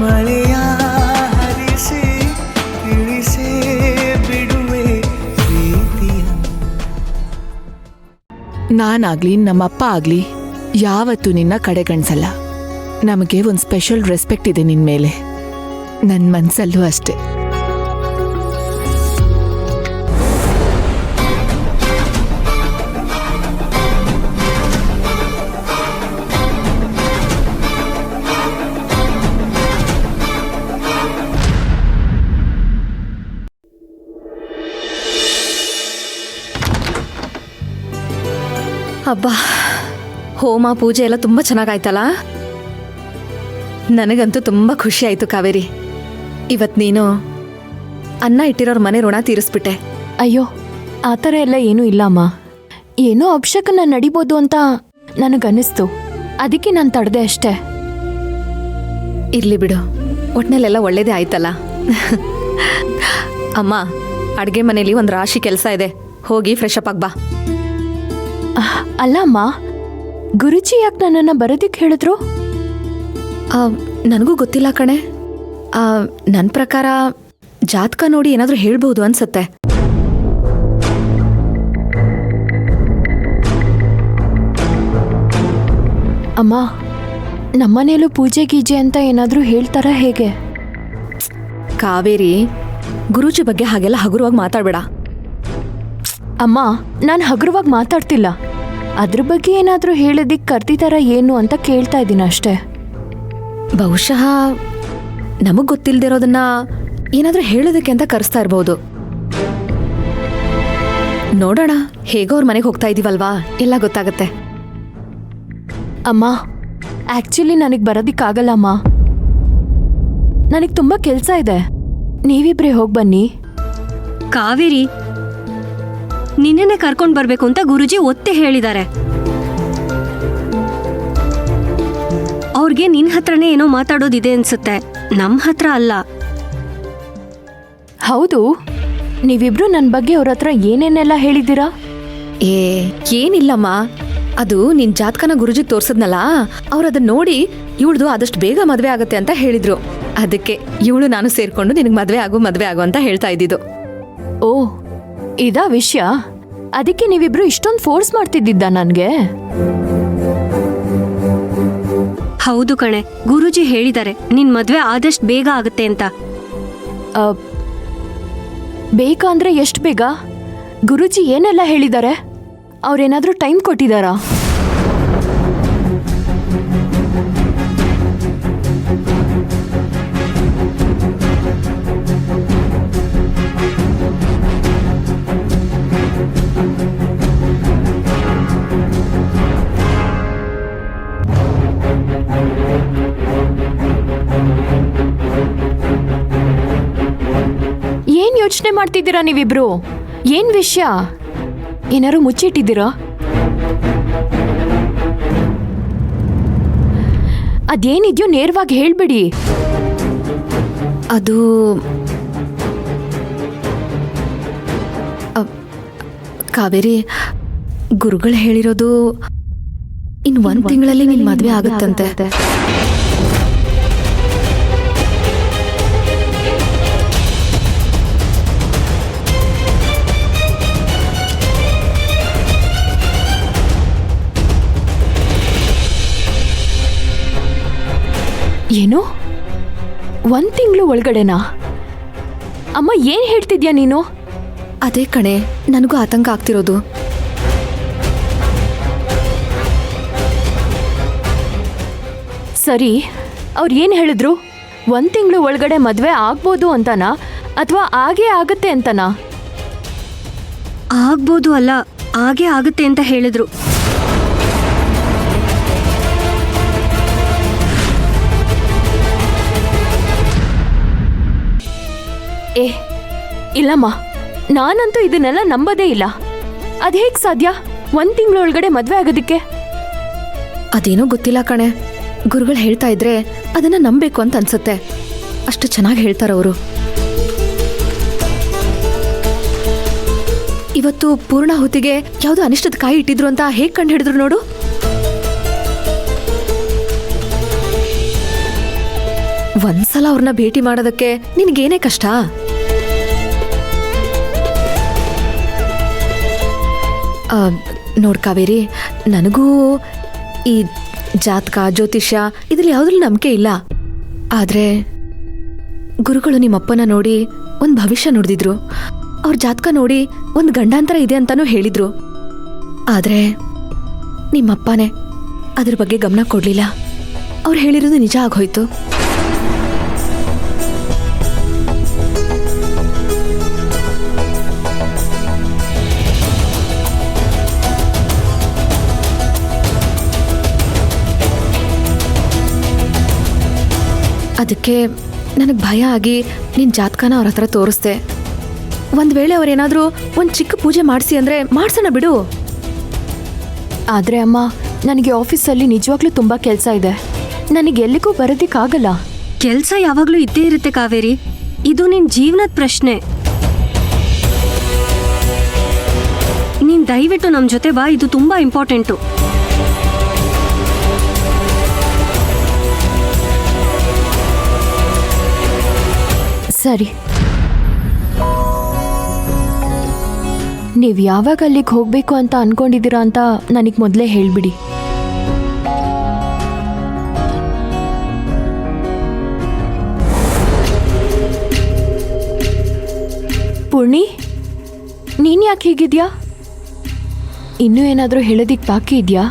ಮಳೆಯ ಹರಿಸಿ ತಿಳಿಸೇ ಬಿಡುವೆ ಪ್ರೀತಿಯ. ನಾನಾಗ್ಲಿ ನಮ್ಮಪ್ಪ ಆಗ್ಲಿ ಯಾವತ್ತೂ ನಿನ್ನ ಕಡೆಗಣಿಸಲ್ಲ. ನಮಗೆ ಒಂದು ಸ್ಪೆಷಲ್ ರೆಸ್ಪೆಕ್ಟ್ ಇದೆ ನಿನ್ ಮೇಲೆ. ನನ್ನ ಮನ್ಸಲ್ಲೂ ಅಷ್ಟೆ. ಹಬ್ಬ, ಹೋಮ ಪೂಜೆ ಎಲ್ಲ ತುಂಬ ಚೆನ್ನಾಗಾಯ್ತಲ್ಲ. ನನಗಂತೂ ತುಂಬ ಖುಷಿ ಆಯಿತು ಕಾವೇರಿ. ಇವತ್ತು ನೀನು ಅನ್ನ ಇಟ್ಟಿರೋರ ಮನೆ ಋಣ ತೀರಿಸ್ಬಿಟ್ಟೆ. ಅಯ್ಯೋ, ಆ ಥರ ಎಲ್ಲ ಏನೂ ಇಲ್ಲಮ್ಮ. ಏನೋ ಅಪಶಕನ ನಡಿಬೋದು ಅಂತ ನನಗನ್ನಿಸ್ತು, ಅದಕ್ಕೆ ನಾನು ತಡೆದೆ ಅಷ್ಟೇ. ಇರ್ಲಿ ಬಿಡು, ಒಟ್ನಲ್ಲೆಲ್ಲ ಒಳ್ಳೇದೇ ಆಯ್ತಲ್ಲ. ಅಮ್ಮ, ಅಡುಗೆ ಮನೇಲಿ ಒಂದು ರಾಶಿ ಕೆಲಸ ಇದೆ, ಹೋಗಿ ಫ್ರೆಶ್ ಅಪ್ ಆಗ್ಬಾ. ಅಲ್ಲ ಅಮ್ಮ, ಗುರುಜಿ ಯಾಕೆ ನನ್ನನ್ನು ಬರೋದಕ್ಕೆ ಹೇಳಿದ್ರು? ನನಗೂ ಗೊತ್ತಿಲ್ಲ ಕಣೆ. ನನ್ನ ಪ್ರಕಾರ ಜಾತಕ ನೋಡಿ ಏನಾದರೂ ಹೇಳ್ಬೋದು ಅನ್ಸತ್ತೆ. ಅಮ್ಮ, ನಮ್ಮನೇಲೂ ಪೂಜೆ ಗೀಜೆ ಅಂತ ಏನಾದರೂ ಹೇಳ್ತಾರಾ ಹೇಗೆ? ಕಾವೇರಿ, ಗುರೂಜಿ ಬಗ್ಗೆ ಹಾಗೆಲ್ಲ ಹಗುರವಾಗಿ ಮಾತಾಡಬೇಡ. ಅಮ್ಮ, ನಾನು ಹಗುರವಾಗಿ ಮಾತಾಡ್ತಿಲ್ಲ. ಅದ್ರ ಬಗ್ಗೆ ಏನಾದರೂ ಹೇಳೋದಿಕ್ಕೆ ಕರ್ದಿದಾರ ಏನು ಅಂತ ಕೇಳ್ತಾ ಇದ್ದೀನಿ ಅಷ್ಟೇ. ಬಹುಶಃ ನಮಗೆ ಗೊತ್ತಿಲ್ಲದಿರೋದನ್ನ ಏನಾದರೂ ಹೇಳೋದಕ್ಕೆ ಅಂತ ಕರೆಸ್ತಾ ಇರ್ಬೋದು. ನೋಡೋಣ, ಹೇಗೋ ಅವ್ರ ಮನೆಗೆ ಹೋಗ್ತಾ ಇದೀವಲ್ವಾ, ಎಲ್ಲ ಗೊತ್ತಾಗತ್ತೆ. ಅಮ್ಮ, ಆ್ಯಕ್ಚುಲಿ ನನಗೆ ಬರೋದಿಕ್ಕಾಗಲ್ಲ ಅಮ್ಮ. ನನಗೆ ತುಂಬ ಕೆಲಸ ಇದೆ. ನೀವಿಬ್ರೇ ಹೋಗಿ ಬನ್ನಿ. ಕಾವೇರಿ, ನಿನ್ನೆ ಕರ್ಕೊಂಡು ಬರ್ಬೇಕು ಅಂತ ಗುರುಜಿ ಒತ್ತೆ ಹೇಳಿದ್ದಾರೆ. ಅವ್ರಿಗೆ ನಿನ್ನ ಹತ್ರನೇ ಏನೋ ಮಾತಾಡೋದಿದೆ ಅನ್ಸುತ್ತೆ, ನಮ್ಮ ಹತ್ರ ಅಲ್ಲ. ಹೌದು, ನೀವಿಬ್ರು ನನ್ನ ಬಗ್ಗೆ ಅವ್ರ ಹತ್ರ ಏನೇನೆಲ್ಲ ಹೇಳಿದ್ದೀರಾ? ಏನಿಲ್ಲಮ್ಮ, ಅದು ನಿನ್ ಜಾತಕನ ಗುರುಜಿಗೆ ತೋರ್ಸದ್ನಲ್ಲ, ಅವ್ರು ಅದನ್ನ ನೋಡಿ ಇವಳ್ದು ಆದಷ್ಟು ಬೇಗ ಮದ್ವೆ ಆಗತ್ತೆ ಅಂತ ಹೇಳಿದ್ರು. ಅದಕ್ಕೆ ಇವಳು ನಾನು ಸೇರ್ಕೊಂಡು ನಿನಗೆ ಮದ್ವೆ ಆಗು ಅಂತ ಹೇಳ್ತಾ ಇದ್ದಿದ್ದು. ಓ, ಇದಾ ವಿಷಯ? ಅದಕ್ಕೆ ನೀವಿಬ್ರು ಇಷ್ಟೊಂದು ಫೋರ್ಸ್ ಮಾಡ್ತಿದ್ದಿದ್ದ ನನಗೆ? ಹೌದು ಕಣೆ, ಗುರುಜಿ ಹೇಳಿದ್ದಾರೆ ನಿನ್ ಮದ್ವೆ ಆದಷ್ಟು ಬೇಗ ಆಗುತ್ತೆ ಅಂತ. ಬೇಗ ಅಂದ್ರೆ ಎಷ್ಟು ಬೇಗ? ಗುರುಜಿ ಏನೆಲ್ಲ ಹೇಳಿದ್ದಾರೆ? ಅವ್ರೇನಾದ್ರೂ ಟೈಮ್ ಕೊಟ್ಟಿದ್ದಾರಾ? ಏನ್ ಯೋಚನೆ ಮಾಡ್ತಿದ್ದೀರಾ ನೀವಿಬ್ರು? ಏನ್ ವಿಷಯ? ಏನಾರು ಮುಚ್ಚಿಟ್ಟಿದ್ದೀರಾ? ಅದೇನಿದ್ಯೋ ನೇರವಾಗಿ ಹೇಳ್ಬಿಡಿ. ಅದು ಕಾವೇರಿ, ಗುರುಗಳು ಹೇಳಿರೋದು ಇನ್ನು 1 ತಿಂಗಳಲ್ಲಿ ನಿನ್ ಮದ್ವೆ ಆಗುತ್ತಂತೆ. ಏನು? 1 ತಿಂಗಳು ಒಳಗಡೆನಾ? ಅಮ್ಮ, ಏನ್ ಹೇಳ್ತಿದ್ಯಾ ನೀನು? ಅದೇ ಕಣೆ, ನನಗೂ ಆತಂಕ ಆಗ್ತಿರೋದು. ಸರಿ, ಅವ್ರು ಏನ್ ಹೇಳಿದ್ರು? 1 ತಿಂಗಳು ಒಳಗಡೆ ಮದ್ವೆ ಆಗ್ಬೋದು ಅಂತನಾ ಅಥವಾ ಆಗೇ ಆಗತ್ತೆ ಅಂತನಾ? ಆಗ್ಬೋದು ಅಲ್ಲ, ಆಗೇ ಆಗುತ್ತೆ ಅಂತ ಹೇಳಿದ್ರು. ಇಲ್ಲಮ್ಮ, ನಾನಂತೂ ಇದನ್ನೆಲ್ಲ ನಂಬೋದೇ ಇಲ್ಲ. ಅದ್ ಹೇಗ್ ಸಾಧ್ಯ 1 ತಿಂಗಳೊಳಗಡೆ ಮದ್ವೆ ಆಗೋದಿಕ್ಕೆ? ಅದೇನೋ ಗೊತ್ತಿಲ್ಲ ಕಣೆ, ಗುರುಗಳು ಹೇಳ್ತಾ ಇದ್ರೆ ಅದನ್ನ ನಂಬೇಕು ಅಂತ ಅನ್ಸುತ್ತೆ. ಅಷ್ಟು ಚೆನ್ನಾಗಿ ಹೇಳ್ತಾರವರು. ಇವತ್ತು ಪೂರ್ಣಾಹುತಿಗೆ ಯಾವ್ದೋ ಅನಿಷ್ಟದ ಕಾಯಿ ಇಟ್ಟಿದ್ರು ಅಂತ ಹೇಗ್ ಕಂಡು ಹಿಡಿದ್ರು ನೋಡು. ಒಂದ್ಸಲ ಅವ್ರನ್ನ ಭೇಟಿ ಮಾಡೋದಕ್ಕೆ ನಿನಗೇನೇ ಕಷ್ಟ? ನೋಡ್ ಕಾವೇರಿ, ನನಗೂ ಈ ಜಾತಕ ಜ್ಯೋತಿಷ್ಯ ಇದ್ರಲ್ಲಿ ಯಾವುದ್ರಲ್ಲಿ ನಂಬಿಕೆ ಇಲ್ಲ. ಆದ್ರೆ ಗುರುಗಳು ನಿಮ್ಮಪ್ಪನ ನೋಡಿ ಒಂದು ಭವಿಷ್ಯ ನುಡಿದಿದ್ರು. ಅವ್ರ ಜಾತಕ ನೋಡಿ ಒಂದು ಗಂಡಾಂತರ ಇದೆ ಅಂತಾನೂ ಹೇಳಿದ್ರು. ಆದ್ರೆ ನಿಮ್ಮಪ್ಪನೇ ಅದ್ರ ಬಗ್ಗೆ ಗಮನ ಕೊಡ್ಲಿಲ್ಲ. ಅವ್ರು ಹೇಳಿರೋದು ನಿಜ ಆಗೋಯ್ತು. ಅದಕ್ಕೆ ನನಗೆ ಭಯ ಆಗಿ ನಿನ್ನ ಜಾತಕನ ಅವ್ರ ಹತ್ರ ತೋರಿಸ್ದೆ. ಒಂದು ವೇಳೆ ಅವ್ರೇನಾದರೂ ಒಂದು ಚಿಕ್ಕ ಪೂಜೆ ಮಾಡಿಸಿ ಅಂದರೆ ಮಾಡ್ಸೋಣ ಬಿಡು. ಆದರೆ ಅಮ್ಮ, ನನಗೆ ಆಫೀಸಲ್ಲಿ ನಿಜವಾಗ್ಲೂ ತುಂಬ ಕೆಲಸ ಇದೆ. ನನಗೆ ಎಲ್ಲಿಗೂ ಬರೋದಕ್ಕಾಗಲ್ಲ. ಕೆಲ್ಸ ಯಾವಾಗ್ಲೂ ಇದ್ದೇ ಇರುತ್ತೆ ಕಾವೇರಿ. ಇದು ನಿನ್ ಜೀವನದ ಪ್ರಶ್ನೆ. ನೀನ್ ದಯವಿಟ್ಟು ನಮ್ ಜೊತೆ ಬಾ, ಇದು ತುಂಬಾ ಇಂಪಾರ್ಟೆಂಟು. ಸರಿ, ನೀವು ಯಾವಾಗ ಅಲ್ಲಿಗೆ ಹೋಗಬೇಕು ಅಂತ ಅನ್ಕೊಂಡಿದ್ದೀರಾ ಅಂತ ನನಗೆ ಮೊದಲೇ ಹೇಳಿಬಿಡಿ. ಪೂರ್ಣಿ, ನೀನು ಯಾಕೆ ಹೀಗಿದ್ಯಾ? ಇನ್ನೂ ಏನಾದರೂ ಹೇಳೋದಿಕ್ಕೆ ಬಾಕಿ ಇದೆಯಾ?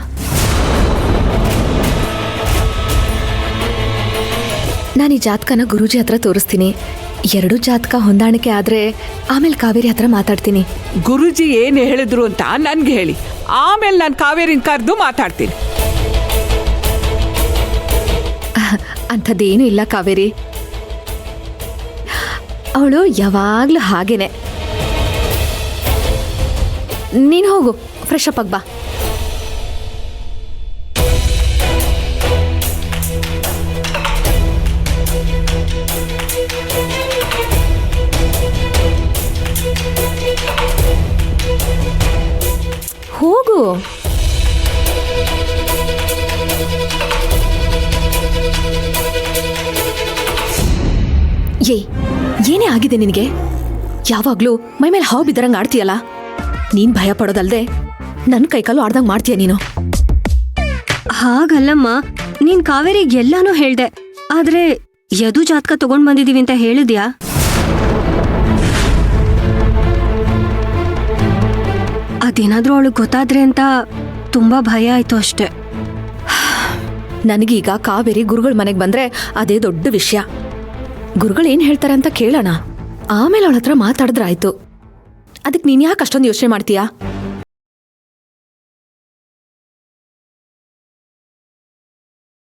ನಾನು ಈ ಜಾತಕನ ಗುರೂಜಿ ಹತ್ರ ತೋರಿಸ್ತೀನಿ. ಎರಡು ಜಾತಕ ಹೊಂದಾಣಿಕೆ ಆದ್ರೆ ಆಮೇಲೆ ಕಾವೇರಿ ಹತ್ರ ಮಾತಾಡ್ತೀನಿ. ಗುರುಜಿ ಏನು ಹೇಳಿದ್ರು ಅಂತ ನನ್ಗೆ ಹೇಳಿ, ಆಮೇಲೆ ನಾನು ಕಾವೇರಿನ ಕರೆದು ಮಾತಾಡ್ತೀನಿ. ಅಂಥದ್ದೇನೂ ಇಲ್ಲ ಕಾವೇರಿ. ಅವಳು ಯಾವಾಗ್ಲೂ ಹಾಗೇನೆ. ನೀನು ಹೋಗು, ಫ್ರೆಶ್ ಅಪ್ ಆಗಿ ಬಾ. ಹೋಗು. ಏನೇ ಆಗಿದೆ ನಿನಗೆ? ಯಾವಾಗ್ಲೂ ಮೈ ಮೇಲೆ ಹಾವು ಬಿದ್ದರಂಗೆ ಆಡ್ತೀಯಲ್ಲ. ನೀನ್ ಭಯ ಪಡೋದಲ್ದೆ ನನ್ನ ಕೈಕಾಲು ಆಡ್ದಂಗೆ ಮಾಡ್ತೀಯ ನೀನು. ಹಾಗಲ್ಲಮ್ಮ, ನೀನ್ ಕಾವೇರಿಗೆ ಎಲ್ಲಾನು ಹೇಳ್ದೆ. ಆದ್ರೆ ಯದು ಜಾತಕ ತಗೊಂಡ್ ಬಂದಿದೀವಿ ಅಂತ ಹೇಳಿದ್ಯಾ? ಅದೇನಾದ್ರೂ ಅವಳಿಗೆ ಗೊತ್ತಾದ್ರೆ ಅಂತ ತುಂಬಾ ಭಯ ಆಯ್ತು ಅಷ್ಟೆ. ನನಗೀಗ ಕಾವೇರಿ ಗುರುಗಳ ಮನೆಗೆ ಬಂದ್ರೆ ಅದೇ ದೊಡ್ಡ ವಿಷಯ. ಗುರುಗಳು ಏನ್ ಹೇಳ್ತಾರೆ ಅಂತ ಕೇಳೋಣ, ಆಮೇಲೆ ಅವಳ ಹತ್ರ ಮಾತಾಡಿದ್ರಾಯ್ತು. ಅದಕ್ಕೆ ನೀನ್ ಯಾಕೆ ಅಷ್ಟೊಂದು ಯೋಚನೆ ಮಾಡ್ತೀಯಾ?